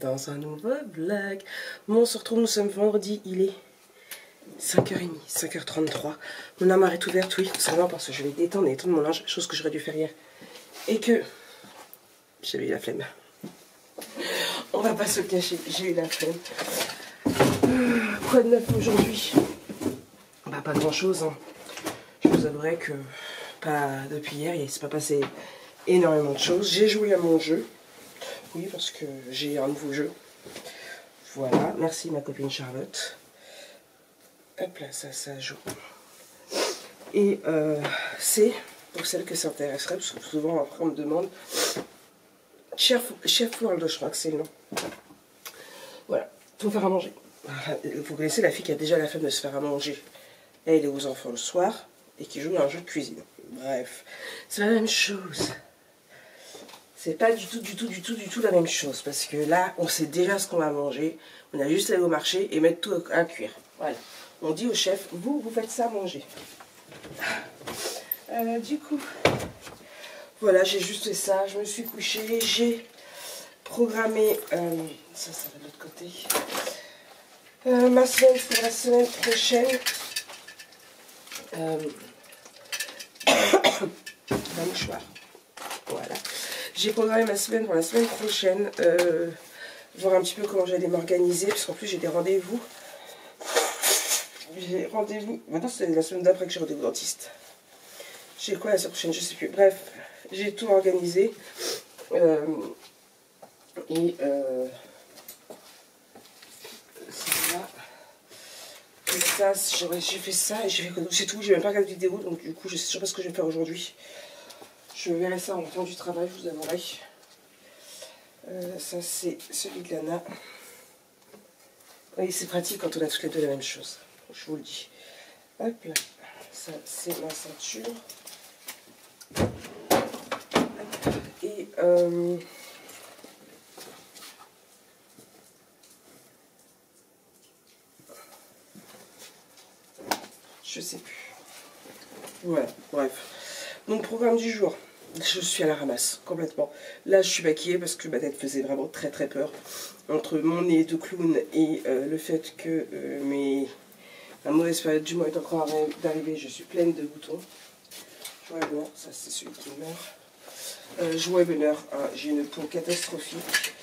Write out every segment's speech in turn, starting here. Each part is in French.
dans un nouveau vlog. Bon, on se retrouve, nous sommes vendredi, il est 5h30, 5h33. Mon armoire est ouverte, oui, tout simplement parce que je vais détendre et étendre mon linge, chose que j'aurais dû faire hier. Et que j'avais eu la flemme. On va pas se le cacher, j'ai eu la flemme. Quoi de neuf aujourd'hui? Bah pas grand chose, hein. Je vous avouerai que pas depuis hier, il ne s'est pas passé énormément de choses. J'ai joué à mon jeu. Oui, parce que j'ai un nouveau jeu. Voilà, merci ma copine Charlotte. Hop là, ça joue. Et c'est, pour celles que ça intéresserait, parce que souvent après on me demande, Chef World, je crois que c'est le nom. Voilà, faut faire à manger. Vous connaissez la fille qui a déjà la flemme de se faire à manger. Elle est aux enfants le soir et qui joue à un jeu de cuisine. Bref, c'est la même chose. C'est pas du tout la même chose. Parce que là, on sait déjà ce qu'on va manger. On a juste à aller au marché et mettre tout à cuire. Voilà. On dit au chef, vous faites ça à manger. Du coup, voilà, j'ai juste fait ça. Je me suis couchée. J'ai programmé, ça va de l'autre côté, ma semaine pour la semaine prochaine. Un mouchoir. Voilà. J'ai programmé ma semaine pour la semaine prochaine. Voir un petit peu comment j'allais m'organiser. Parce qu'en plus j'ai des rendez-vous. J'ai rendez-vous. Maintenant c'est la semaine d'après que j'ai rendez-vous au dentiste. J'ai quoi la semaine prochaine? Je sais plus. Bref, j'ai tout organisé. C'est ça. J'ai fait ça et j'ai fait c'est tout. J'ai même pas regardé de vidéo. Donc du coup je sais toujours pas ce que je vais faire aujourd'hui. Je verrai ça en temps du travail, je vous avouerai. Ça, c'est celui de Lana. Oui, c'est pratique quand on a toutes les deux la même chose. Je vous le dis. Hop là. Ça, c'est ma ceinture. Et je sais plus. Voilà, bref. Mon programme du jour. Je suis à la ramasse, complètement. Là, je suis maquillée parce que ma tête faisait vraiment très très peur. Entre mon nez de clown et le fait que la mauvaise période du mois est encore d'arriver, je suis pleine de boutons. Joie et bonheur, ça c'est celui qui meurt. Joie et bonheur, hein, j'ai une peau catastrophique.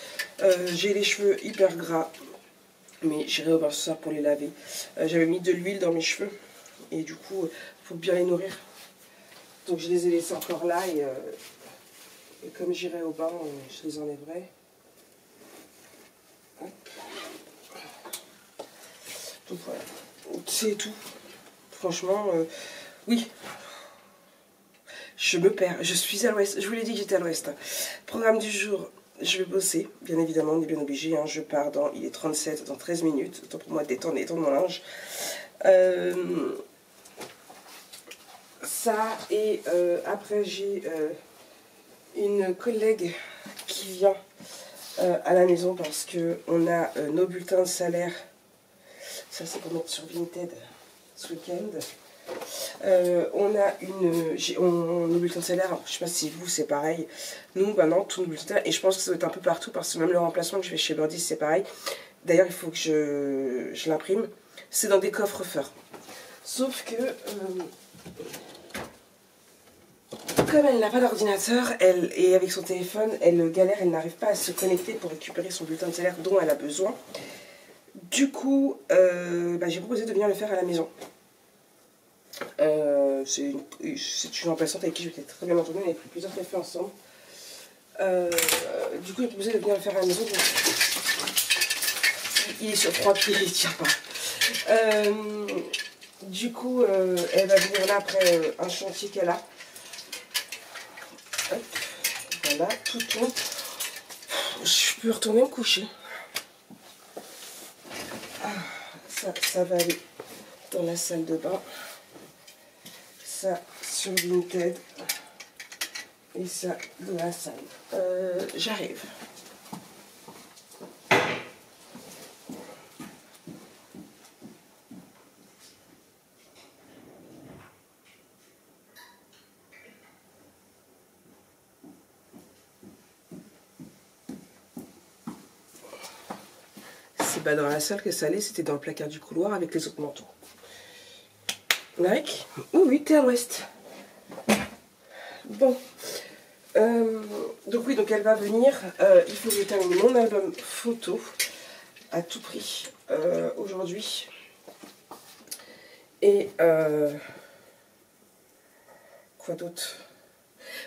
J'ai les cheveux hyper gras, mais j'irai au bain ce soir pour les laver. J'avais mis de l'huile dans mes cheveux et du coup, il faut bien les nourrir. Donc je les ai laissés encore là et comme j'irai au bain, je les enlèverai. Hop. Donc voilà, c'est tout. Franchement, oui. Je me perds, je suis à l'ouest, je vous l'ai dit que j'étais à l'ouest. Programme du jour, je vais bosser, bien évidemment, on est bien obligé. Hein. Je pars il est 37, dans 13 minutes. Autant pour moi de détendre et étendre mon linge. Ça, et après j'ai une collègue qui vient à la maison parce qu'on a nos bulletins de salaire. Ça c'est pour mettre sur Vinted ce week-end. On a nos bulletins de salaire, je ne sais pas si vous c'est pareil. Nous maintenant, tous nos bulletins de salaire, et je pense que ça doit être un peu partout parce que même le remplacement que je fais chez Birdie c'est pareil. D'ailleurs il faut que je l'imprime. C'est dans des coffres forts. Sauf que comme elle n'a pas d'ordinateur, et avec son téléphone, elle galère, elle n'arrive pas à se connecter pour récupérer son bulletin de salaire dont elle a besoin. Du coup, j'ai proposé de venir le faire à la maison. C'est une remplaçante avec qui je m'étais très bien entendue, on avait pris plusieurs cafés ensemble. Du coup, j'ai proposé de venir le faire à la maison. Donc, il est sur 3 pieds, il ne tient pas. Du coup, elle va venir là après un chantier qu'elle a. Hop, voilà, tout tombe. Je peux retourner me coucher. Ça va aller dans la salle de bain. Ça sur Vinted. Et ça dans la salle. J'arrive. bah, dans la salle que ça allait, c'était dans le placard du couloir avec les autres manteaux. Nike? Oui, oui, t'es à l'ouest. Bon. Donc oui, donc elle va venir. Il faut que je termine mon album photo à tout prix aujourd'hui. Et quoi d'autre?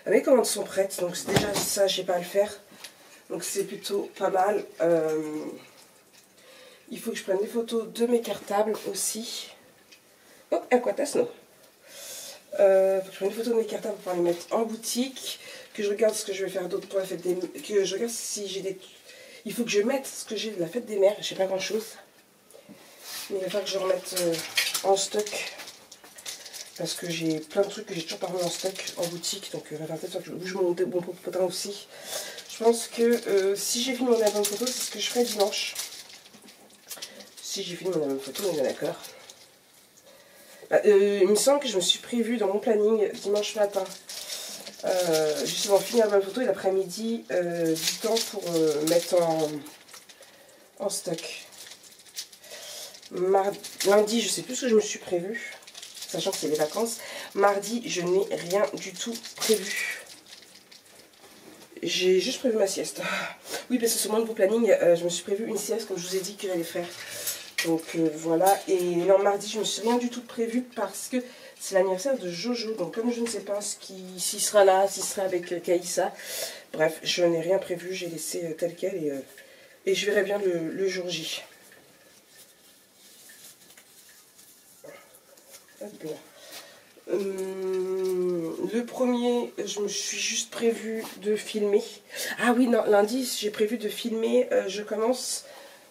Mes commandes sont prêtes, donc c'est déjà ça, j'ai pas à le faire. Donc c'est plutôt pas mal. Il faut que je prenne des photos de mes cartables aussi. Oh, Aquatasno. Faut que je prenne des photos de mes cartables pour les mettre en boutique. Que je regarde ce que je vais faire d'autre pour la fête des mères. Que je regarde si j'ai des... Il faut que je mette ce que j'ai de la fête des mères. Je sais pas grand chose. Mais il va falloir que je remette en stock. Parce que j'ai plein de trucs que j'ai toujours pas remis en stock en boutique. Donc il va falloir peut-être que je bouge mon potin aussi. Je pense que si j'ai fini mon album photo, c'est ce que je ferai dimanche. Si j'ai fini mon album photo, on est d'accord. Il me semble que je me suis prévu dans mon planning dimanche matin. Justement, finir l'album photo et l'après-midi, du temps pour mettre en stock. Lundi, je sais plus ce que je me suis prévu, sachant que c'est les vacances. Mardi, je n'ai rien du tout prévu. J'ai juste prévu ma sieste. Oui, parce que sur mon nouveau planning, je me suis prévu une sieste comme je vous ai dit que j'allais faire. Donc voilà. Et non, mardi, je me suis rien du tout prévu parce que c'est l'anniversaire de Jojo. Donc comme je ne sais pas s'il sera là, s'il sera avec Kaïssa. Bref, je n'ai rien prévu. J'ai laissé tel quel et je verrai bien le jour J. Hop là. Le premier, je me suis juste prévu de filmer. Ah oui, non, lundi, j'ai prévu de filmer. Je commence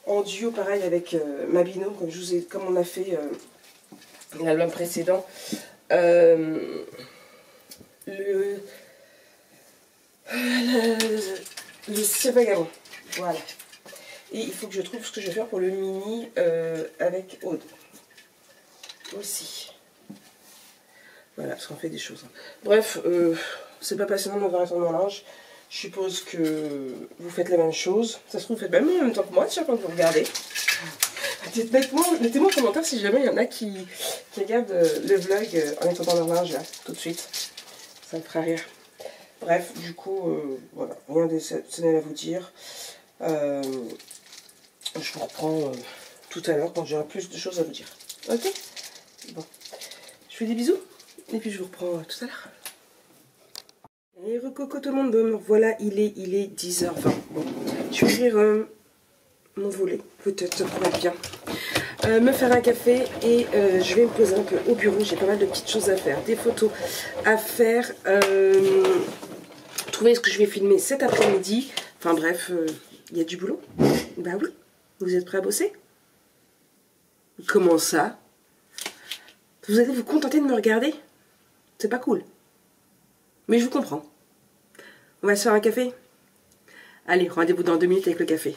en duo, pareil, avec ma binôme, comme on a fait l'album précédent. Le ciel vagabond. Voilà. Et il faut que je trouve ce que je vais faire pour le mini avec Aude. Aussi. Voilà, parce qu'on fait des choses. Bref, c'est pas passionnant de me voir attendre mon linge. Je suppose que vous faites la même chose. Ça se trouve, vous faites même en même temps que moi, tiens, quand vous regardez. Mettez-moi en commentaire si jamais il y en a qui regardent le vlog en étendant leur linge, là, tout de suite. Ça me fera rire. Bref, du coup, voilà, rien d'exceptionnel à vous dire. Je vous reprends tout à l'heure quand j'aurai plus de choses à vous dire. Ok? Bon. Je fais des bisous. Et puis je vous reprends tout à l'heure. Et recoco tout le monde, bon, voilà, il est 10h20. Bon, je vais ouvrir mon volet, peut-être pour être bien. Me faire un café et je vais me poser un peu au bureau. J'ai pas mal de petites choses à faire, des photos à faire. Trouver ce que je vais filmer cet après-midi. Enfin bref, il y a du boulot. Bah oui, vous êtes prêts à bosser? Comment ça? Vous allez vous contenter de me regarder? C'est pas cool. Mais je vous comprends. On va se faire un café? Allez, rendez-vous dans 2 minutes avec le café.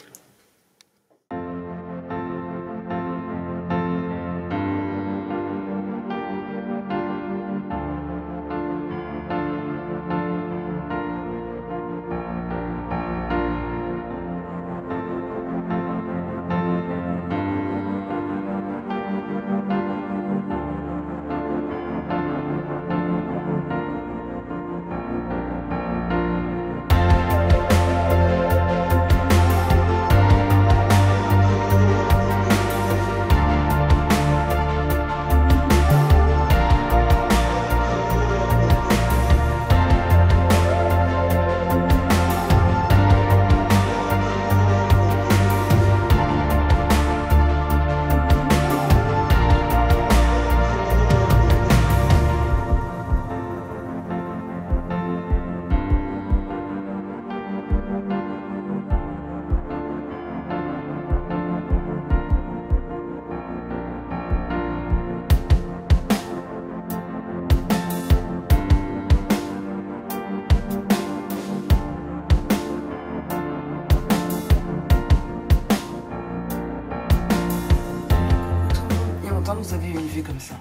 Vous avez une vue comme ça.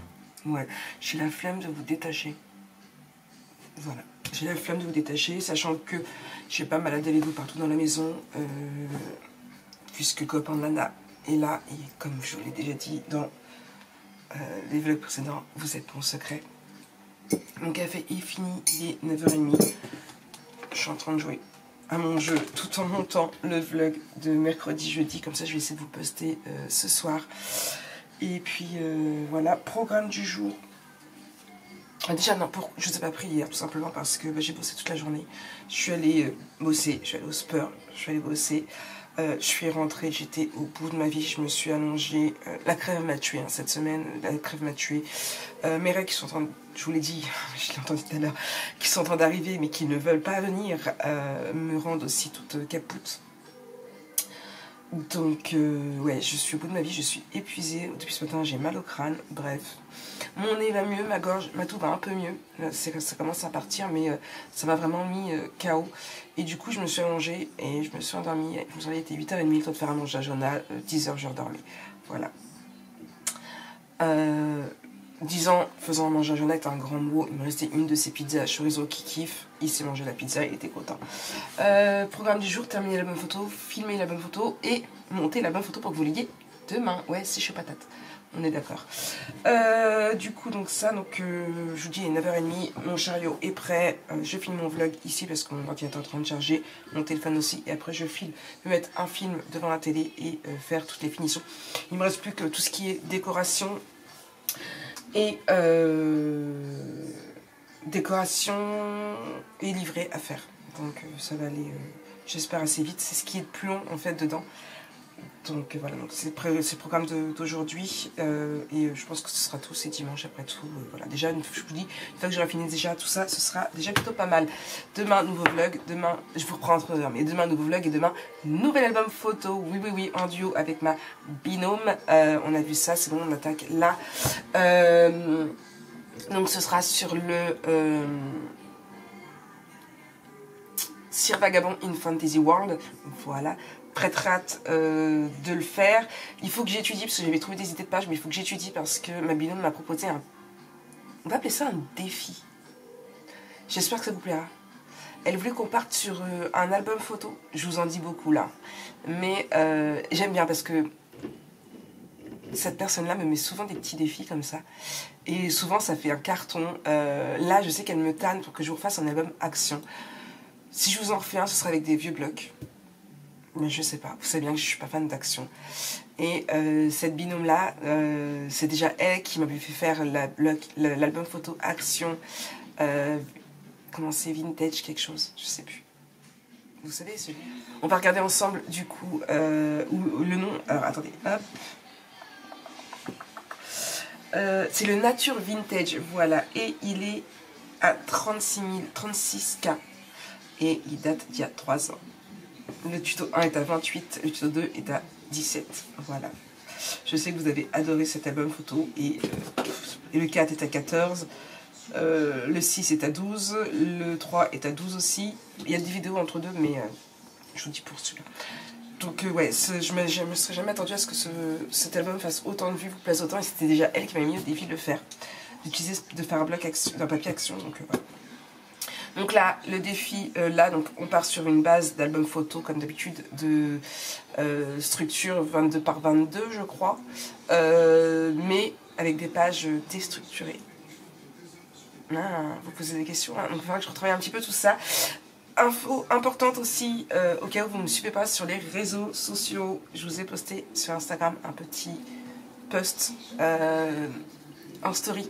Ouais, j'ai la flemme de vous détacher. Voilà, j'ai la flemme de vous détacher, sachant que je vais pas me balader avec vous partout dans la maison, puisque copain Nana Et là, et comme je vous l'ai déjà dit dans les vlogs précédents, vous êtes mon secret. Mon café est fini, il est 9h30. Je suis en train de jouer à mon jeu tout en montant le vlog de mercredi, jeudi. Comme ça, je vais essayer de vous poster ce soir. Et puis voilà, programme du jour. Déjà, non, je ne vous ai pas pris hier, tout simplement parce que j'ai bossé toute la journée. Je suis allée bosser, je suis allée au sport, je suis allée bosser. Je suis rentrée, j'étais au bout de ma vie, je me suis allongée. La crève m'a tuée cette semaine, la crève m'a tuée. Mes règles qui sont en train, je vous l'ai dit, je l'ai entendu tout à l'heure, qui sont en train d'arriver mais qui ne veulent pas venir, me rendent aussi toute capoute. Donc ouais, je suis au bout de ma vie, je suis épuisée. Depuis ce matin, j'ai mal au crâne, bref. Mon nez va mieux, ma gorge, ma toux va un peu mieux. Ça commence à partir, mais ça m'a vraiment mis KO. Et du coup, je me suis allongée et je me suis endormie. Je me suis réveillée, il était 8h30, le temps de faire un mange à journal. 10h, j'ai redormi. Voilà. 10 ans faisant un mange à journal est un grand mot. Il me restait une de ces pizzas à chorizo qui kiffe. Il s'est mangé la pizza, il était content. Programme du jour, terminer la bonne photo, filmer la bonne photo et monter la bonne photo pour que vous l'ayez demain. Ouais, c'est chaud patate. On est d'accord. Du coup, donc ça, je vous dis, il est 9h30, mon chariot est prêt. Je filme mon vlog ici parce que mon ordinateur est en train de charger, mon téléphone aussi. Et après, je vais mettre un film devant la télé et faire toutes les finitions. Il me reste plus que tout ce qui est décoration et livré à faire. Donc ça va aller, j'espère, assez vite. C'est ce qui est le plus long en fait dedans. Donc voilà, c'est le programme d'aujourd'hui et je pense que ce sera tout, c'est dimanche après tout. Voilà, déjà, je vous dis, une fois que j'aurai fini déjà tout ça, ce sera déjà plutôt pas mal. Demain, nouveau vlog, demain, je vous reprends entre deux, mais demain, nouveau vlog et demain, nouvel album photo, oui, en duo avec ma binôme. On a vu ça, c'est bon, on attaque là. Donc ce sera sur le Sir Vagabond in Fantasy World, voilà. Très hâte de le faire. Il faut que j'étudie parce que j'avais trouvé des idées de pages, mais il faut que j'étudie parce que ma binôme m'a proposé on va appeler ça un défi. J'espère que ça vous plaira. Elle voulait qu'on parte sur un album photo. Je vous en dis beaucoup là. Mais j'aime bien parce que cette personne-là me met souvent des petits défis comme ça. Et souvent ça fait un carton. Là je sais qu'elle me tanne pour que je vous refasse un album action. Si je vous en refais un, ce sera avec des vieux blocs. Mais je sais pas, vous savez bien que je suis pas fan d'action. Et cette binôme là, c'est déjà elle qui m'avait fait faire l'album photo action. Comment c'est, vintage quelque chose, je sais plus. Vous savez celui. On va regarder ensemble du coup le nom. Alors attendez, hop. C'est le Nature Vintage, voilà. Et il est à 36K. Et il date d'il y a 3 ans. Le tuto 1 est à 28, le tuto 2 est à 17. Voilà. Je sais que vous avez adoré cet album photo. Et le 4 est à 14. Le 6 est à 12. Le 3 est à 12 aussi. Il y a des vidéos entre deux, mais je vous dis pour celui-là. Donc ouais, je me serais jamais attendu à ce que cet album fasse autant de vues, vous plaise autant. Et c'était déjà elle qui m'a mis au défi de le faire. De faire un bloc action, d'un papier action. Donc voilà. Donc là, le défi, donc on part sur une base d'album photo, comme d'habitude, de structure 22 par 22, je crois, mais avec des pages déstructurées. Vous posez des questions, hein. Donc il faudra que je retravaille un petit peu tout ça. Info importante aussi, au cas où vous ne me suivez pas sur les réseaux sociaux, je vous ai posté sur Instagram un petit post en story.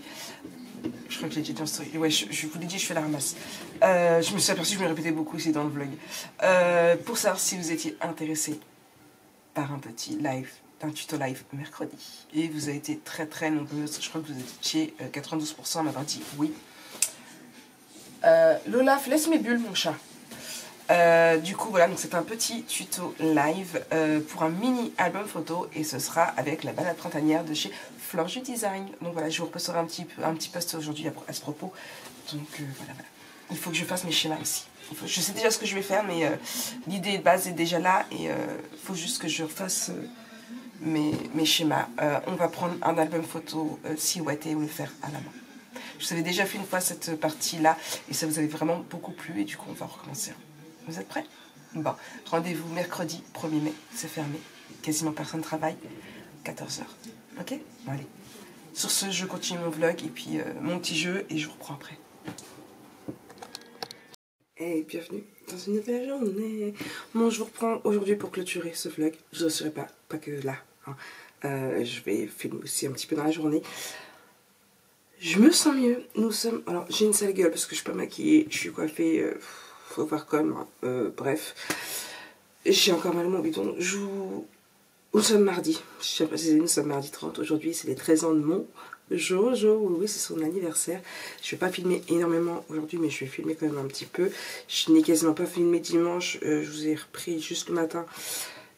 Je crois que j'ai déjà dit en story. Ouais, je vous l'ai dit, je fais la ramasse. Je me suis aperçue que je me répétais beaucoup ici dans le vlog. Pour savoir si vous étiez intéressé par un petit live, un tuto live mercredi. Et vous avez été très nombreuses. Je crois que vous étiez 92% à m'avoir dit oui. Lolaf, laisse mes bulles, mon chat. Du coup, voilà, donc c'est un petit tuto live pour un mini album photo et ce sera avec la balade printanière de chez Florju Design. Donc voilà, je vous reposterai un petit post aujourd'hui à ce propos. Donc voilà. Il faut que je fasse mes schémas aussi. Je sais déjà ce que je vais faire, mais l'idée de base est déjà là et il faut juste que je refasse mes schémas. On va prendre un album photo silhouette et le faire à la main. Je vous avais déjà fait une fois cette partie-là et ça vous avait vraiment beaucoup plu et du coup on va recommencer. Vous êtes prêts? Bon, rendez-vous mercredi 1er mai, c'est fermé. quasiment personne travaille. 14 h. Ok? Bon, allez. Sur ce, je continue mon vlog et puis mon petit jeu et je vous reprends après. Et bienvenue dans une nouvelle journée. Bon, je vous reprends aujourd'hui pour clôturer ce vlog. Je ne serai pas que là. Hein. Je vais filmer aussi un petit peu dans la journée. Je me sens mieux. Nous sommes... Alors, j'ai une sale gueule parce que je suis pas maquillée. Je suis coiffée. Faut voir comme. Hein. Bref. J'ai encore mal au mon bidon. Nous sommes mardi. Je sais pas si nous sommes mardi 30. Aujourd'hui, c'est les 13 ans de mon Jojo. Oui, c'est son anniversaire. Je vais pas filmer énormément aujourd'hui, mais je vais filmer quand même un petit peu. Je n'ai quasiment pas filmé dimanche. Je vous ai repris juste le matin.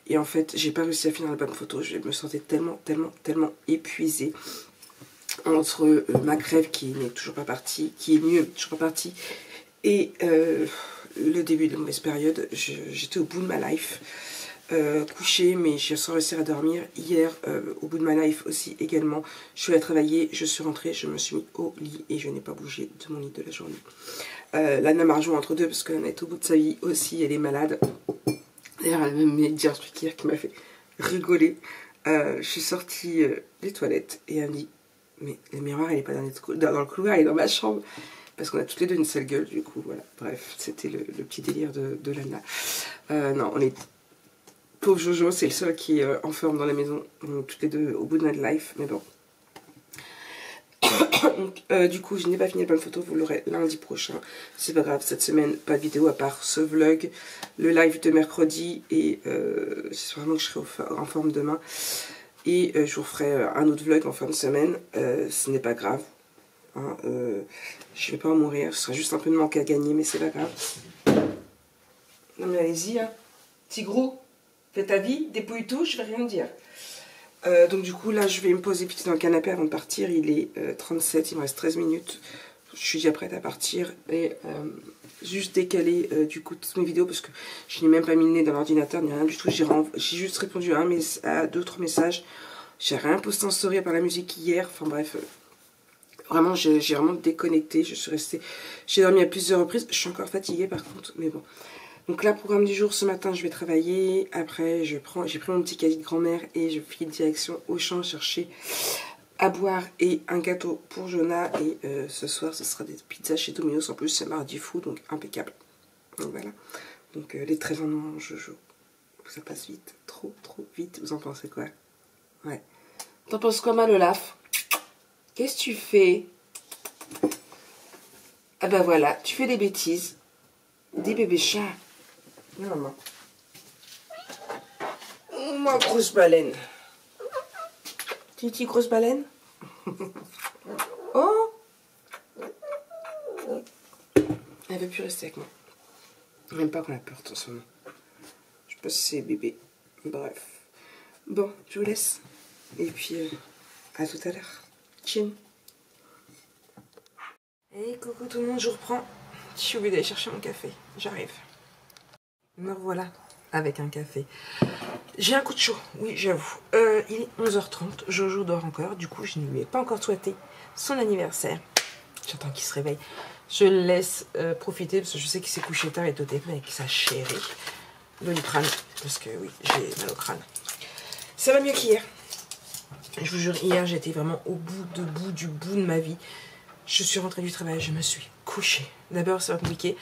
Et en fait, j'ai pas réussi à finir la bonne photo. Je me sentais tellement épuisée. Entre ma crève qui n'est toujours pas partie, qui est mieux, toujours pas partie, et le début de la mauvaise période, j'étais au bout de ma life. Couchée, mais j'ai sans réussir à dormir. Hier, au bout de ma life aussi également, je suis allée travailler, je suis rentrée, je me suis mis au lit et je n'ai pas bougé de mon lit de la journée. Lana m'a rejoint entre deux parce qu'elle est au bout de sa vie aussi, elle est malade. D'ailleurs, elle m'a même dit un truc hier qui m'a fait rigoler. Je suis sortie des toilettes et elle me dit: mais le miroir, il n'est pas dans le couloir, il est dans ma chambre. Parce qu'on a toutes les deux une sale gueule, du coup, voilà. Bref, c'était le petit délire de Lana. Non, on est... Pauvre Jojo, c'est le seul qui est en forme dans la maison. On est toutes les deux au bout de notre life, mais bon. Donc, du coup, je n'ai pas fini la bonne photo, vous l'aurez lundi prochain. C'est pas grave, cette semaine, pas de vidéo à part ce vlog, le live de mercredi, et c'est vraiment que je serai en forme demain. Et je vous ferai un autre vlog en fin de semaine, ce n'est pas grave. Hein, je vais pas en mourir, ce sera juste un peu de manque à gagner, mais c'est pas grave. Non mais allez-y, hein. Petit gros. Fais ta vie, dépouille tout, je vais rien te dire. Donc du coup, là, je vais me poser petit dans le canapé avant de partir. Il est 37, il me reste 13 minutes. Je suis déjà prête à partir. Et juste décaler du coup toutes mes vidéos parce que je n'ai même pas mis le nez dans l'ordinateur, ni rien du tout. J'ai juste répondu à 2-3 messages. J'ai rien posté en story à part la musique hier. Enfin bref, vraiment, j'ai vraiment déconnecté. Je suis restée... J'ai dormi à plusieurs reprises. Je suis encore fatiguée par contre, mais bon. Donc là, programme du jour, ce matin, je vais travailler. Après, j'ai pris mon petit caddie de grand-mère et je file direction Auchan chercher à boire et un gâteau pour Jonah. Et ce soir, ce sera des pizzas chez Domino's. En plus, c'est mardi fou, donc impeccable. Donc voilà. Donc les 13 ans de mon Jojo. Ça passe vite. Trop vite. Vous en pensez quoi? Ouais. T'en penses quoi, Malolaf? Qu'est-ce que tu fais? Ah bah voilà, tu fais des bêtises. Des bébés chats. Non, maman. Ma grosse baleine. Titi, grosse baleine. Oh. Elle veut plus rester avec moi. Même pas qu'on la porte en ce moment. Je sais pas si c'est bébé. Bref. Bon, je vous laisse. Et puis, à tout à l'heure. Chin. Et coucou tout le monde, je reprends. Je suis obligée d'aller chercher mon café. J'arrive. Me revoilà avec un café. J'ai un coup de chaud, oui j'avoue. Il est 11h30, Jojo dort encore. Du coup je ne lui ai pas encore souhaité son anniversaire. J'attends qu'il se réveille. Je le laisse profiter parce que je sais qu'il s'est couché tard et est au téléphone avec sa chérie. Doliprane, parce que oui, j'ai mal au crâne. Ça va mieux qu'hier. Je vous jure, hier j'étais vraiment au bout de ma vie. Je suis rentrée du travail, je me suis couchée. D'abord c'est pas compliqué.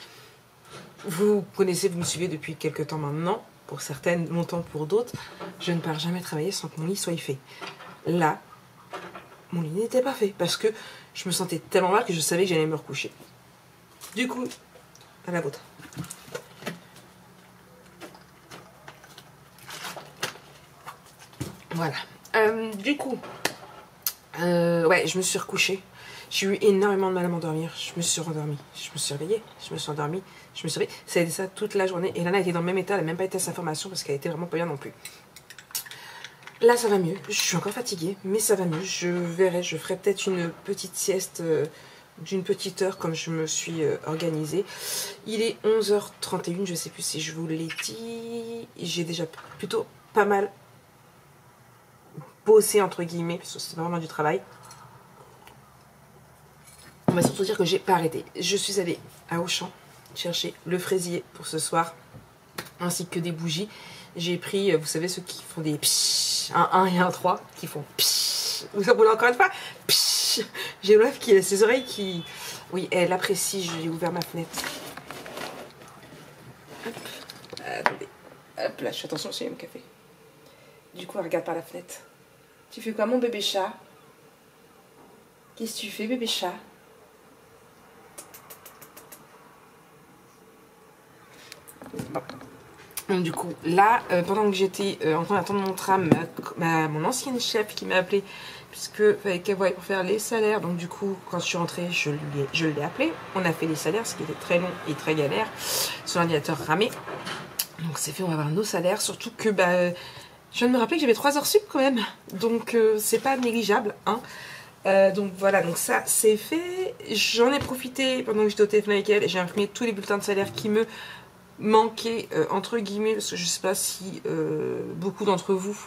Vous connaissez, vous me suivez depuis quelques temps maintenant, pour certaines, longtemps pour d'autres. Je ne pars jamais travailler sans que mon lit soit fait. Là, mon lit n'était pas fait parce que je me sentais tellement mal que je savais que j'allais me recoucher. Du coup, à la vôtre. Voilà. Du coup, ouais, je me suis recouchée. J'ai eu énormément de mal à m'endormir. Je me suis rendormie. Je me suis réveillée. Je me suis endormie. Je me suis réveillée. Ça a été ça toute la journée. Et Lana était dans le même état. Elle n'a même pas été à sa formation parce qu'elle était vraiment pas bien non plus. Là, ça va mieux. Je suis encore fatiguée, mais ça va mieux. Je verrai. Je ferai peut-être une petite sieste d'une petite heure comme je me suis organisée. Il est 11h31. Je ne sais plus si je vous l'ai dit. J'ai déjà plutôt pas mal bossé, entre guillemets, parce que c'est vraiment du travail. On va surtout dire que j'ai pas arrêté. Je suis allée à Auchan chercher le fraisier pour ce soir, ainsi que des bougies. J'ai pris, vous savez, ceux qui font des psh, un 1 et un 3, qui font psh. Vous en voulez encore une fois psh. J'ai Olaf qui a ses oreilles qui... Oui, elle apprécie, j'ai ouvert ma fenêtre. Hop, attendez. Hop là, je fais attention, j'ai mon café. Du coup, elle regarde par la fenêtre. Tu fais quoi, mon bébé chat? Qu'est-ce que tu fais, bébé chat? Donc, du coup, là, pendant que j'étais en train d'attendre mon tram, mon ancienne chef qui m'a appelé, puisque fallait qu'elle voie pour faire les salaires. Donc, du coup, quand je suis rentrée, je l'ai appelé. On a fait les salaires, ce qui était très long et très galère. Son ordinateur ramé. Donc, c'est fait, on va avoir nos salaires. Surtout que, je viens de me rappeler que j'avais 3 heures sup quand même. Donc, c'est pas négligeable, hein. Donc voilà, donc ça c'est fait. J'en ai profité pendant que j'étais au téléphone avec elle. J'ai imprimé tous les bulletins de salaire qui me manquaient, entre guillemets, parce que je sais pas si beaucoup d'entre vous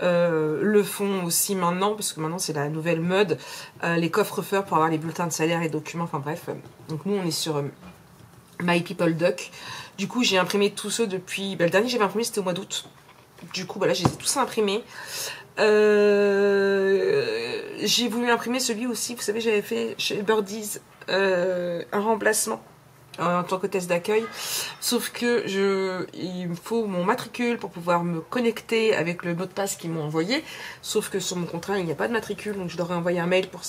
le font aussi maintenant, parce que maintenant c'est la nouvelle mode, les coffres-forts pour avoir les bulletins de salaire, les documents, enfin bref. Donc nous on est sur My People Doc. Du coup j'ai imprimé tous ceux depuis... le dernier que j'avais imprimé c'était au mois d'août. Du coup voilà, j'ai tous imprimés. J'ai voulu imprimer celui aussi, vous savez, j'avais fait chez Birdies un remplacement en tant qu'hôtesse d'accueil, sauf que il me faut mon matricule pour pouvoir me connecter avec le mot de passe qu'ils m'ont envoyé, sauf que sur mon contrat il n'y a pas de matricule, donc je leur ai envoyé un mail pour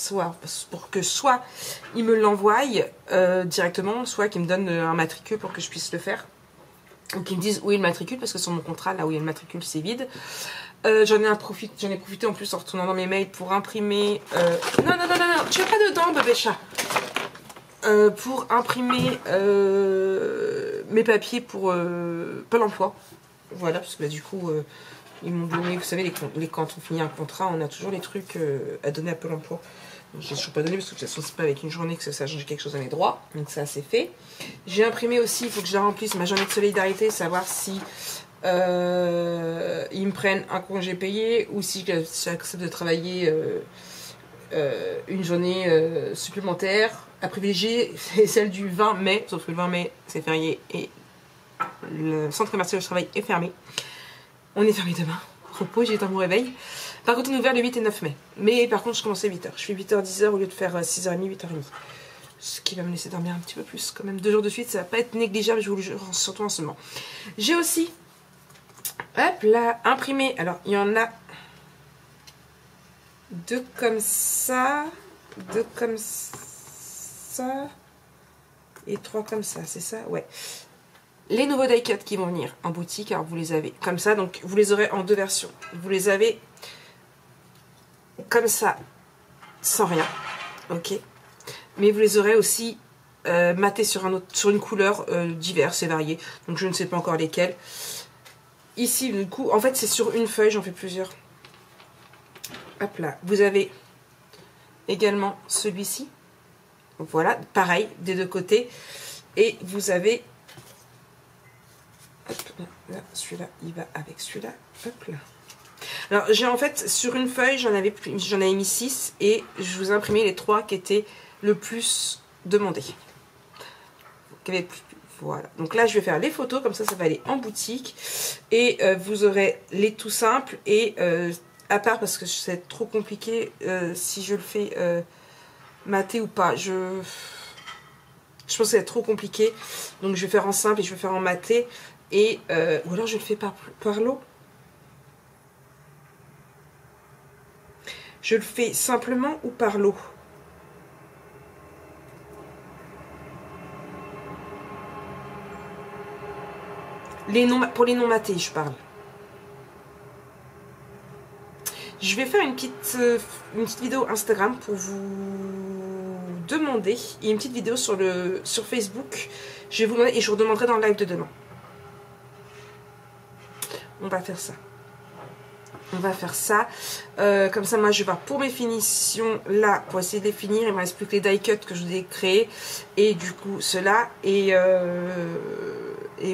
que soit ils me l'envoient directement, soit qu'ils me donnent un matricule pour que je puisse le faire, ou qu'ils me disent où est le matricule, parce que sur mon contrat, là où il y a le matricule, c'est vide. J'en ai profité en plus en retournant dans mes mails pour imprimer... Non, tu es pas dedans, bébé chat. Pour imprimer mes papiers pour Pôle emploi. Voilà, parce que du coup, ils m'ont donné, vous savez, quand on finit un contrat, on a toujours les trucs à donner à Pôle emploi. Je n'ai toujours pas donné parce que de toute façon, c'est pas avec une journée que ça change quelque chose à mes droits. Donc ça, c'est fait. J'ai imprimé aussi, il faut que je la remplisse, ma journée de solidarité, savoir si... ils me prennent un congé payé ou si j'accepte de travailler une journée supplémentaire à privilégier, c'est celle du 20 mai, sauf que le 20 mai c'est férié et le centre commercial où je travaille est fermé. On est fermé demain, repos, j'ai éteint mon réveil. Par contre on est ouvert le 8 et 9 mai, mais par contre je commence à 8h, je fais 8h 10h au lieu de faire 6h30, 8h30. Ce qui va me laisser dormir un petit peu plus quand même, 2 jours de suite, ça va pas être négligeable, je vous le jure, surtout en ce moment. J'ai aussi hop là, imprimé. Alors, il y en a 2 comme ça, 2 comme ça, et 3 comme ça, c'est ça? Ouais. Les nouveaux die cut qui vont venir en boutique, alors vous les avez comme ça, donc vous les aurez en 2 versions. Vous les avez comme ça, sans rien, ok. Mais vous les aurez aussi matés sur une couleur diverse et variée, donc je ne sais pas encore lesquelles. Ici, du coup, en fait, c'est sur une feuille, j'en fais plusieurs. Hop là, vous avez également celui-ci. Voilà, pareil, des 2 côtés. Et vous avez... Hop là, celui-là, il va avec celui-là. Hop là. Alors, j'ai en fait, sur une feuille, j'en avais mis 6. Et je vous ai imprimé les 3 qui étaient le plus demandés. Voilà, donc là je vais faire les photos, comme ça va aller en boutique. Et vous aurez les tout simples. Et à part, parce que c'est trop compliqué si je le fais maté ou pas. Je pense que c'est trop compliqué. Donc je vais faire en simple et je vais faire en maté. Et, ou alors je le fais par l'eau. Je le fais simplement ou par l'eau. Pour les non matés, je parle. Je vais faire une petite vidéo Instagram pour vous demander. Et une petite vidéo sur Facebook. Je vais vous demander et je vous demanderai dans le live de demain. On va faire ça. On va faire ça. Comme ça, moi, je vais voir pour mes finitions là, pour essayer de les finir. Il me reste plus que les die cuts que je vous ai créés. Et du coup, cela. Et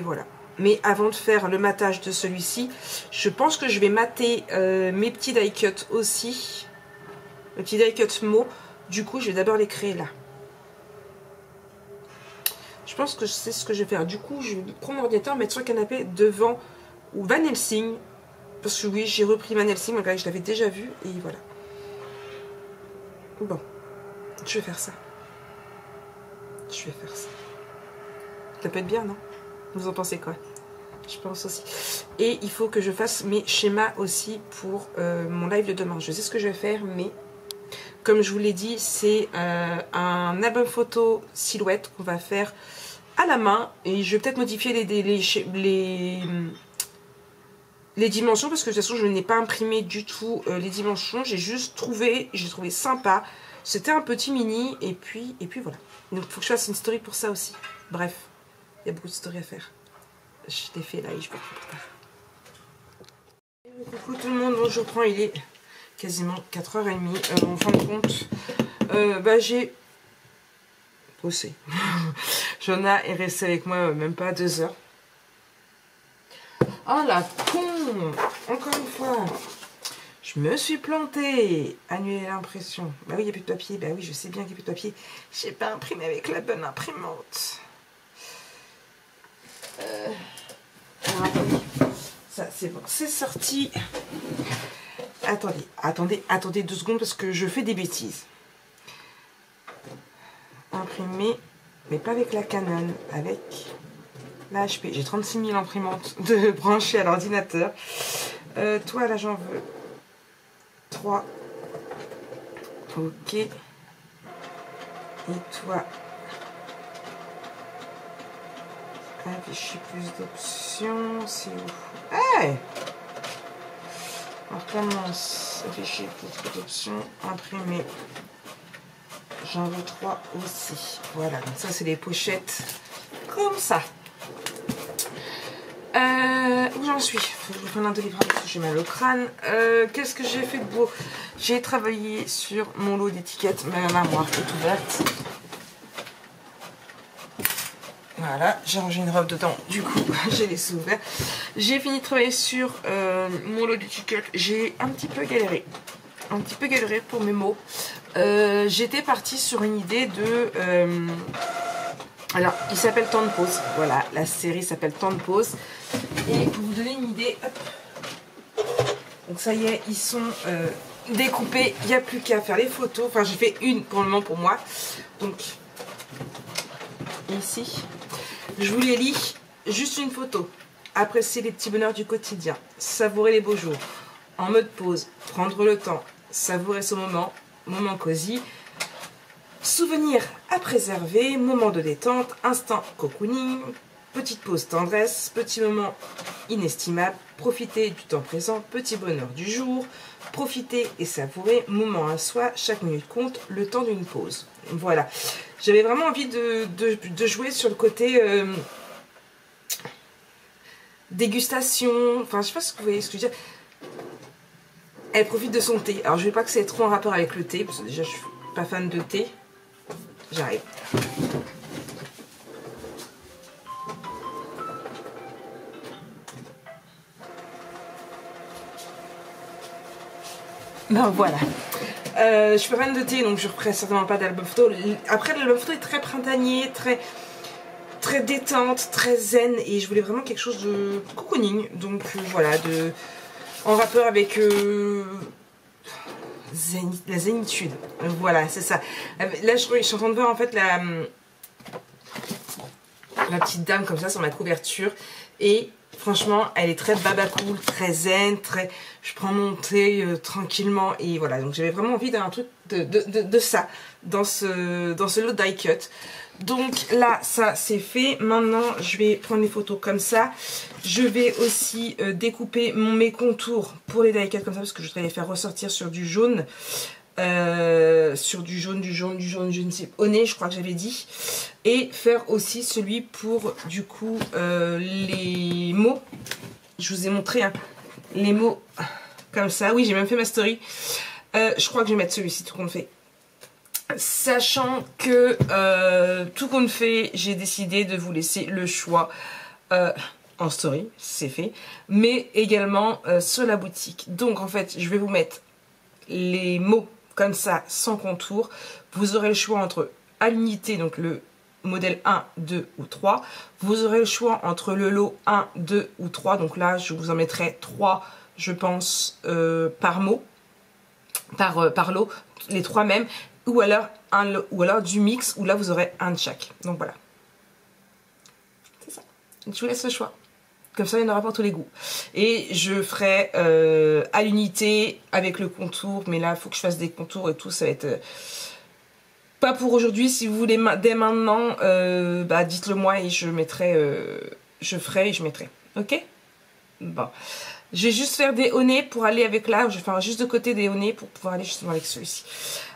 voilà. Mais avant de faire le matage de celui-ci, je pense que je vais mater mes petits die cuts aussi. Les petits die cuts mots. Du coup, je vais d'abord les créer là. Je pense que je sais ce que je vais faire. Du coup, je vais prendre mon ordinateur, mettre sur le canapé devant ou Van Helsing. Parce que oui, j'ai repris Van Helsing, malgré que je l'avais déjà vu. Et voilà. Bon, je vais faire ça. Je vais faire ça. Ça peut être bien, non? Vous en pensez quoi? Je pense aussi. Et il faut que je fasse mes schémas aussi pour mon live de demain. Je sais ce que je vais faire, mais comme je vous l'ai dit, c'est un album photo silhouette qu'on va faire à la main. Et je vais peut-être modifier les dimensions, parce que de toute façon, je n'ai pas imprimé du tout les dimensions. J'ai juste trouvé, j'ai trouvé sympa. C'était un petit mini, et puis voilà. Donc, il faut que je fasse une story pour ça aussi. Bref, il y a beaucoup de stories à faire. Je l'ai fait là et je vous reprends plus tard. Coucou tout le monde, bon, je reprends, il est quasiment 4h30. En fin de compte, j'ai bossé. Jonah est resté avec moi même pas 2 heures. Oh la con! Encore une fois, je me suis plantée. Annuler l'impression. Bah oui, il n'y a plus de papier. Bah oui, je sais bien qu'il n'y a plus de papier. J'ai pas imprimé avec la bonne imprimante. Alors, attendez. Ça, c'est bon. C'est sorti. Attendez 2 secondes parce que je fais des bêtises. Imprimer, mais pas avec la Canon, avec la HP. J'ai 36 000 imprimantes de brancher à l'ordinateur. Toi, là, j'en veux 3. Ok. Et toi, afficher plus d'options. C'est où? Hey! On recommence. Afficher plus d'options. Imprimer. J'en veux 3 aussi. Voilà, donc ça, c'est les pochettes comme ça. Où j'en suis? Faut que je prenne un délivrable parce que j'ai mal au crâne. Qu'est-ce que j'ai fait de beau? J'ai travaillé sur mon lot d'étiquettes. Ma armoire est ouverte. Voilà, j'ai rangé une robe dedans. Du coup, j'ai laissé ouvert. J'ai fini de travailler sur mon lot d'étiquettes. J'ai un petit peu galéré. Pour mes mots. J'étais partie sur une idée de... alors, il s'appelle Temps de pause. Voilà, la série s'appelle Temps de pause. Et pour vous donner une idée, hop. Donc ça y est, ils sont découpés. Il n'y a plus qu'à faire les photos. Enfin, j'ai fait une pour le moment pour moi. Donc, ici, je vous les lis. Juste une photo. Apprécier les petits bonheurs du quotidien. Savourer les beaux jours. En mode pause. Prendre le temps. Savourer ce moment. Moment cosy. Souvenir à préserver, moment de détente, instant cocooning, petite pause tendresse, petit moment inestimable, profiter du temps présent, petit bonheur du jour, profiter et savourer, moment à soi, chaque minute compte, le temps d'une pause. Voilà, j'avais vraiment envie de jouer sur le côté dégustation, enfin je sais pas ce que vous voyez ce que je veux dire. Elle profite de son thé, alors je ne vais pas que c'est trop en rapport avec le thé, parce que déjà je suis pas fan de thé. J'arrive. Ben voilà. Je suis pas fan de thé, donc je ne reprends certainement pas d'album photo. Après, l'album photo est très printanier, très détente, très zen, et je voulais vraiment quelque chose de cocooning. Donc voilà, en rapport avec la zénitude. Voilà, c'est ça. Là, je suis en train de voir en fait la petite dame comme ça sur ma couverture. Et franchement, elle est très baba cool, très zen, je prends mon thé tranquillement. Et voilà, donc j'avais vraiment envie d'un truc de ça dans ce lot die cut. Donc là, ça c'est fait. Maintenant, je vais prendre les photos comme ça. Je vais aussi découper mes contours pour les die cut comme ça, parce que je voudrais les faire ressortir sur du jaune. Sur du jaune, je ne sais, au nez, je crois que j'avais dit. Et faire aussi celui pour, du coup, les mots. Je vous ai montré, hein, les mots comme ça. Oui, j'ai même fait ma story. Je crois que je vais mettre celui-ci, tout compte fait. Sachant que, tout compte fait, j'ai décidé de vous laisser le choix en story, c'est fait. Mais également sur la boutique. Donc, en fait, je vais vous mettre les mots comme ça, sans contour. Vous aurez le choix entre à l'unité, donc le modèle 1, 2 ou 3. Vous aurez le choix entre le lot 1, 2 ou 3. Donc là, je vous en mettrai 3, je pense, par mot, par lot, les 3 mêmes. Ou alors, du mix, où là, vous aurez un de chaque. Donc voilà. C'est ça. Je vous laisse le choix. Comme ça, il y en aura pour tous les goûts. Et je ferai à l'unité avec le contour. Mais là, il faut que je fasse des contours et tout. Ça va être... pas pour aujourd'hui. Si vous voulez dès maintenant, bah, dites-le moi et je mettrai... je ferai et je mettrai. Ok? Bon. Je vais juste faire des honnêts pour aller avec là. Je vais faire juste de côté des honnêts pour pouvoir aller justement avec celui-ci.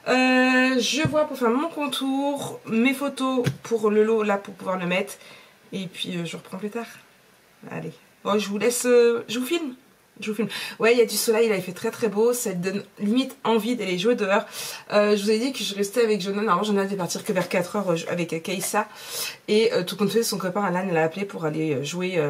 Je vois pour faire mon contour, mes photos pour le lot là pour pouvoir le mettre. Et puis je reprends plus tard. Allez. Bon, je vous laisse... je vous filme. Je vous filme. Ouais, il y a du soleil, là, il fait très très beau. Ça donne limite envie d'aller jouer dehors. Je vous ai dit que je restais avec Jonan. Alors, Jonan devait partir que vers 4 h avec Keïssa. Et tout compte fait, son copain Alan l'a appelé pour aller jouer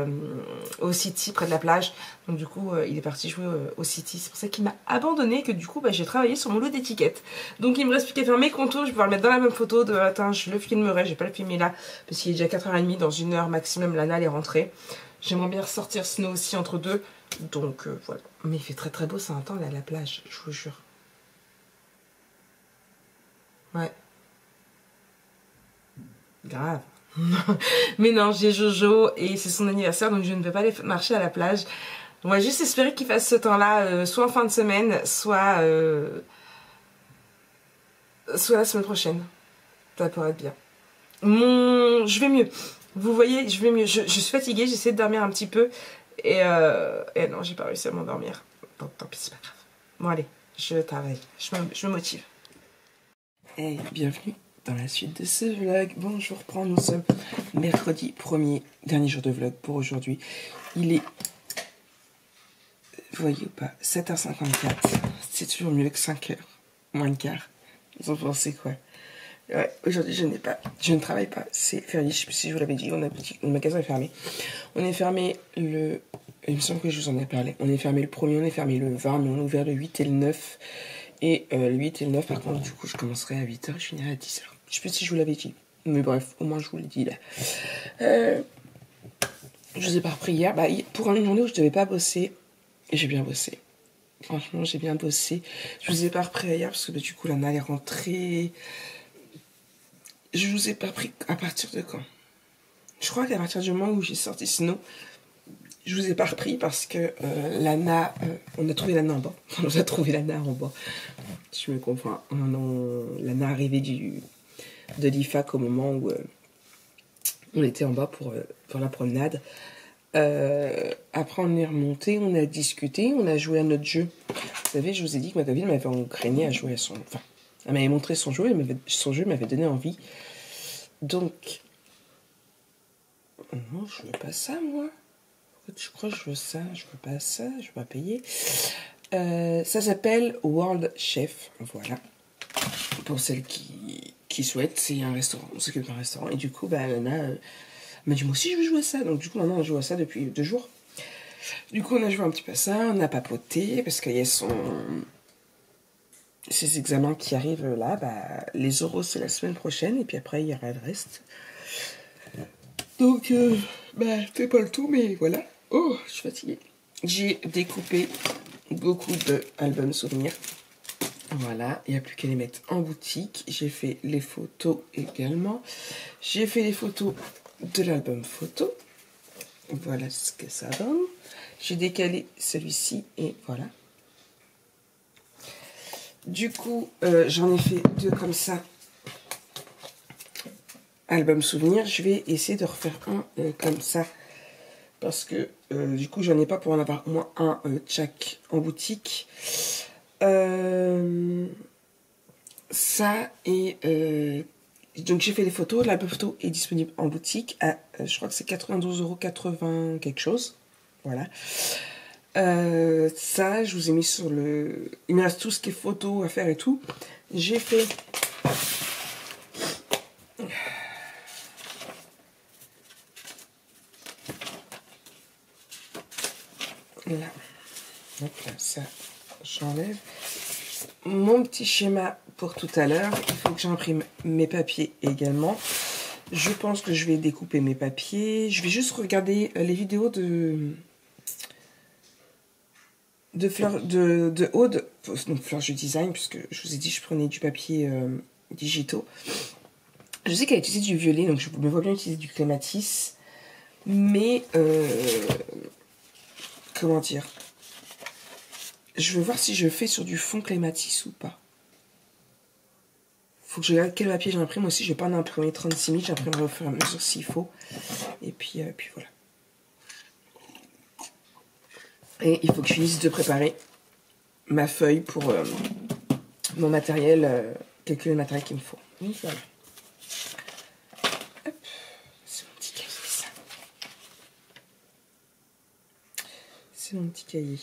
au City, près de la plage. Donc, du coup, il est parti jouer au City. C'est pour ça qu'il m'a abandonné. Que du coup, bah, j'ai travaillé sur mon lot d'étiquettes. Donc, il me reste plus qu'à faire mes contours. Je vais pouvoir le mettre dans la même photo. Demain matin, je le filmerai. Je vais pas le filmer là. Parce qu'il est déjà 4 h 30. Dans 1 heure maximum, Lana est rentrée. J'aimerais bien ressortir Snow aussi entre deux. Donc voilà. Mais il fait très très beau, c'est un temps là à la plage, je vous jure. Ouais. Grave. Mais non, j'ai Jojo et c'est son anniversaire, donc je ne vais pas aller marcher à la plage. On va juste espérer qu'il fasse ce temps-là, soit en fin de semaine, soit la semaine prochaine. Ça pourrait être bien. Je vais mieux. Vous voyez, je vais mieux. Je suis fatiguée, j'essaie de dormir un petit peu. Et non, j'ai pas réussi à m'endormir. Donc tant pis, c'est pas grave. Bon allez, je travaille, je me motive. Et bienvenue dans la suite de ce vlog. Bon, je vous reprends, nous sommes mercredi 1er, dernier jour de vlog pour aujourd'hui. Il est, vous voyez ou pas, 7 h 54. C'est toujours mieux que 5 h moins le quart. Vous en pensez quoi? Ouais, aujourd'hui je ne travaille pas, c'est férié, je sais plus si je vous l'avais dit, le magasin est fermé. On est fermé il me semble que je vous en ai parlé, on est fermé le 1er, on est fermé le 20, mais on est ouvert le 8 et le 9. Et le 8 et le 9 par contre, du coup je commencerai à 8 h, je finirai à 10 h. Je sais plus si je vous l'avais dit, mais bref, au moins je vous l'ai dit là. Je vous ai pas repris hier, bah, pour une journée où je devais pas bosser, et j'ai bien bossé. Franchement, j'ai bien bossé. Je vous ai pas repris hier parce que bah, du coup Lana est rentrée. Je vous ai pas pris à partir de quand? Je crois qu'à partir du moment où j'ai sorti Snow, je vous ai pas repris parce que Lana, on a trouvé Lana en bas. On nous a trouvé Lana en bas. Je me comprends. Lana arrivait de l'IFAC au moment où on était en bas pour la promenade. Après on est remonté, on a discuté, on a joué à notre jeu. Vous savez, je vous ai dit que ma copine m'avait entraîné à jouer à son... Enfin, elle m'avait montré son jeu, son jeu m'avait donné envie. Donc, non, je veux pas ça, moi. Je crois que je veux ça, je veux pas ça, je veux pas payer. Ça s'appelle World Chef, voilà. Pour celles qui souhaitent, c'est un restaurant, on s'occupe d'un restaurant. Et du coup, bah, Lana m'a dit, moi aussi, je veux jouer à ça. Donc, du coup, maintenant, on joue à ça depuis 2 jours. Du coup, on a joué un petit peu à ça, on a papoté, parce qu'il y a ces examens qui arrivent là, bah, les oraux c'est la semaine prochaine et puis après il y aura le reste. Donc bah c'est pas le tout mais voilà. Oh, je suis fatiguée. J'ai découpé beaucoup d'albums souvenirs. Voilà, il n'y a plus qu'à les mettre en boutique. J'ai fait les photos également. J'ai fait les photos de l'album photo. Voilà ce que ça donne. J'ai décalé celui-ci et voilà. Du coup, j'en ai fait 2 comme ça. Album souvenir. Je vais essayer de refaire un comme ça. Parce que du coup, j'en ai pas pour en avoir au moins un chaque en boutique. Ça et... donc j'ai fait les photos. L'album photo est disponible en boutique à, je crois que c'est 92,80 € quelque chose. Voilà. Ça, je vous ai mis sur le... Il me reste tout ce qui est photo à faire et tout. J'ai fait... Là. Donc là, ça, j'enlève. Mon petit schéma pour tout à l'heure. Il faut que j'imprime mes papiers également. Je pense que je vais découper mes papiers. Je vais juste regarder les vidéos de Aude, donc Fleur du Design, puisque je vous ai dit je prenais du papier digitaux. Je sais qu'elle utilise du violet, donc je me vois bien utiliser du clématis. Mais, comment dire, je veux voir si je fais sur du fond clématis ou pas. Faut que je regarde quel papier j'imprime. Moi aussi, je vais pas en imprimer 36 000, j'imprimerai au fur et à mesure s'il faut. Et puis voilà. Et il faut que je finisse de préparer ma feuille pour mon matériel, calculer le matériel qu'il me faut. Donc voilà. Hop, c'est mon petit cahier, ça. C'est mon petit cahier.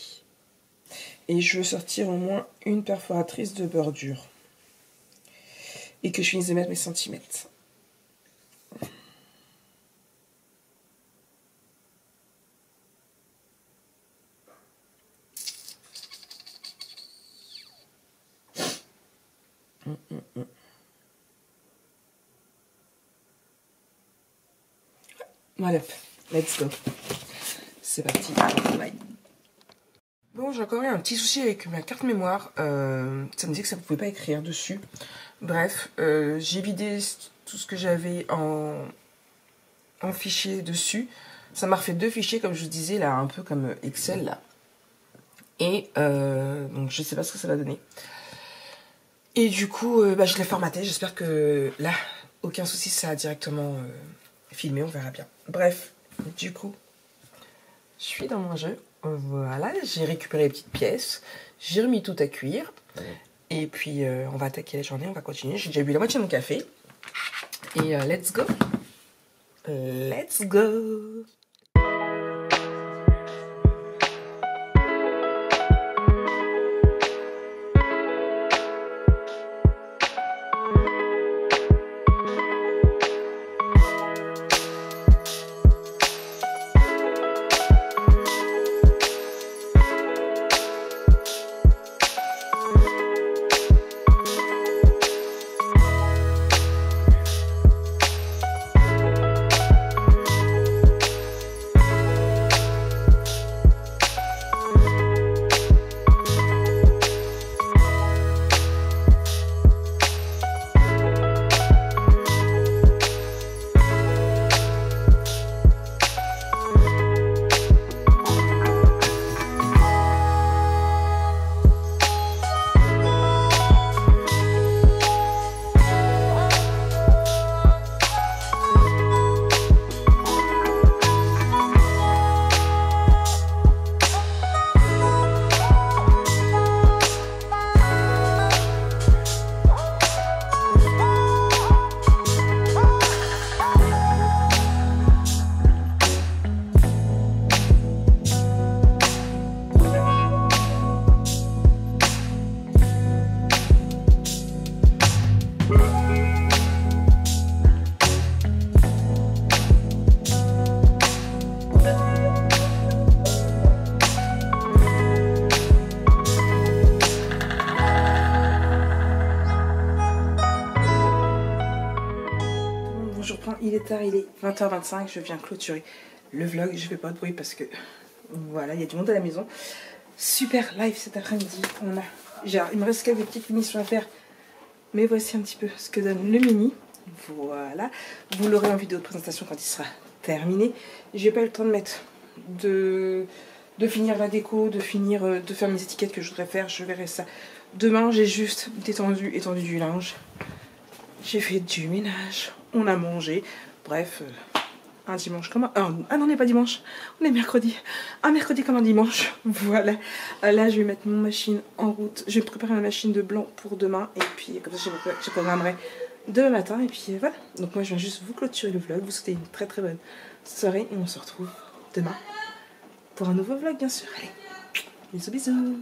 Et je veux sortir au moins une perforatrice de bordure. Et que je finisse de mettre mes centimètres. Voilà, let's go. C'est parti, bye. Bon, j'ai encore eu un petit souci avec ma carte mémoire. Ça me disait que ça ne pouvait pas écrire dessus. Bref, j'ai vidé tout ce que j'avais en fichier dessus. Ça m'a refait 2 fichiers, comme je vous disais, là, un peu comme Excel, là. Et donc, je sais pas ce que ça va donner. Et du coup, je l'ai formaté. J'espère que là, aucun souci, ça a directement filmé. On verra bien. Bref, du coup, je suis dans mon jeu. Voilà, j'ai récupéré les petites pièces. J'ai remis tout à cuire. Et puis, on va attaquer la journée. On va continuer. J'ai déjà bu la moitié de mon café. Et let's go. Let's go. Il est tard, il est 20h25, je viens clôturer le vlog. Je fais pas de bruit parce que voilà, il y a du monde à la maison. Super live cet après-midi. Il me reste quelques petites finitions à faire, mais voici un petit peu ce que donne le mini. Voilà, vous l'aurez en vidéo de présentation quand il sera terminé. J'ai pas eu le temps de mettre de finir la déco, de faire mes étiquettes que je voudrais faire. Je verrai ça demain. J'ai juste étendu du linge. J'ai fait du ménage, on a mangé, bref, un dimanche comme un... Ah non, on n'est pas dimanche, on est mercredi. Un mercredi comme un dimanche, voilà. Là, je vais mettre mon machine en route, je vais préparer ma machine de blanc pour demain, et puis comme ça, je programmerai demain matin, et puis voilà. Donc moi, je viens juste vous clôturer le vlog, vous souhaiter une très très bonne soirée, et on se retrouve demain pour un nouveau vlog, bien sûr. Allez, bisous bisous.